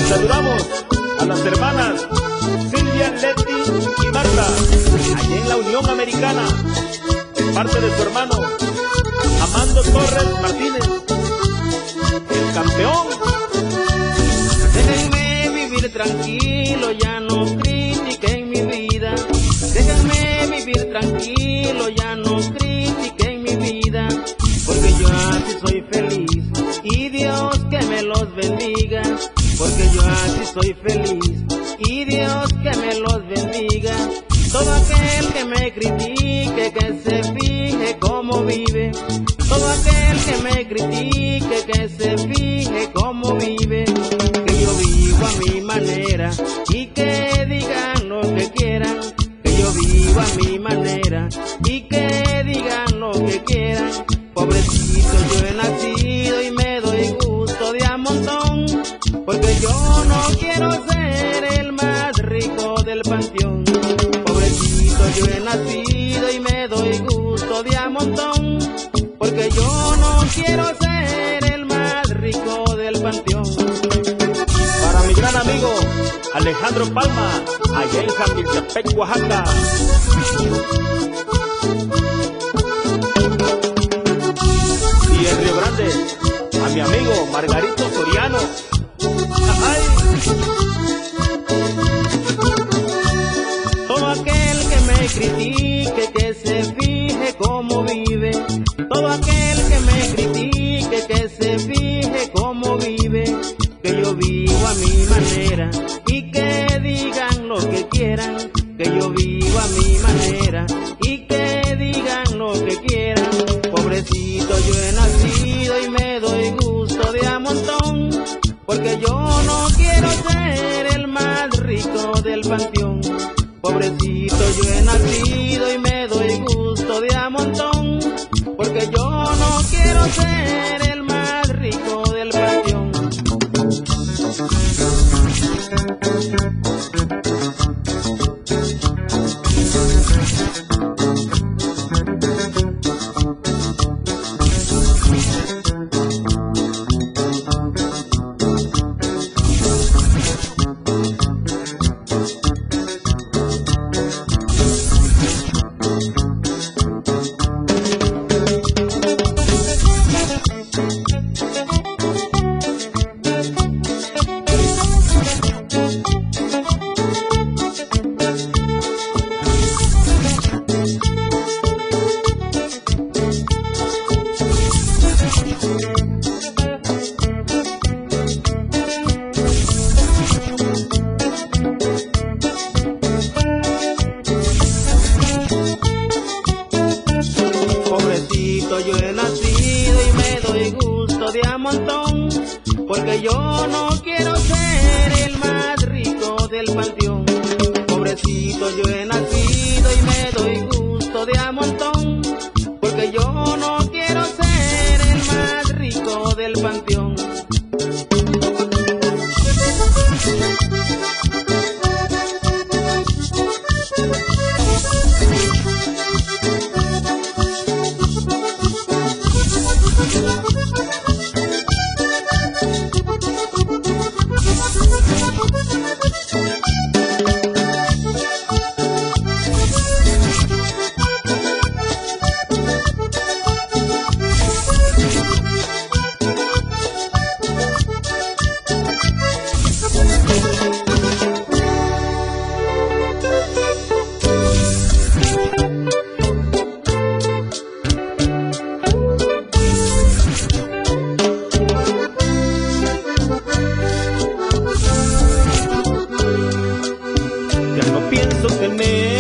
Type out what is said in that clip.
Saludamos a las hermanas Silvia, Leti y Marta, allá en la Unión Americana, de parte de su hermano Amando Torres Martínez, el campeón. Déjenme vivir tranquilo, ya no critiquen mi vida. Déjenme vivir tranquilo, ya no critiquen mi vida, porque yo así soy feliz y Dios que me los bendiga. Porque yo así soy feliz y Dios que me los bendiga. Todo aquel que me critique, que se fije cómo vive. Todo aquel que me critique, que se fije cómo vive. Que yo vivo a mi manera y que digan lo que quieran. Que yo vivo a mi manera y que digan lo que quieran. Pobrecito yo he nacido y me doy gusto de a montón, porque yo no quiero ser el más rico del panteón. Pobrecito yo he nacido y me doy gusto de a montón, porque yo no quiero ser el más rico del panteón. Para mi gran amigo Alejandro Palma, allá en Jamiltepec, Oaxaca. Y en Río Grande, a mi amigo Margarito Soriano. ¡Ay! Todo aquel que me critique, que se fije cómo vive. Todo aquel que me critique, que se fije cómo vive. Que yo vivo a mi manera y que digan lo que quieran. Que yo vivo a mi manera y que digan lo que quieran. Pobrecito yo he nacido y me doy gusto de a montón, porque yo no quiero ser el más rico del panteón. Pobrecito yo he nacido y me doy gusto de a montón, porque yo no quiero ser el más rico del panteón. Pobrecito yo he nacido y me doy gusto de a montón, porque yo no quiero ser el más rico del panteón. Pobrecito yo he nacido y me doy gusto de a montón, porque yo no quiero ser el más rico del panteón. Ya no pienso tener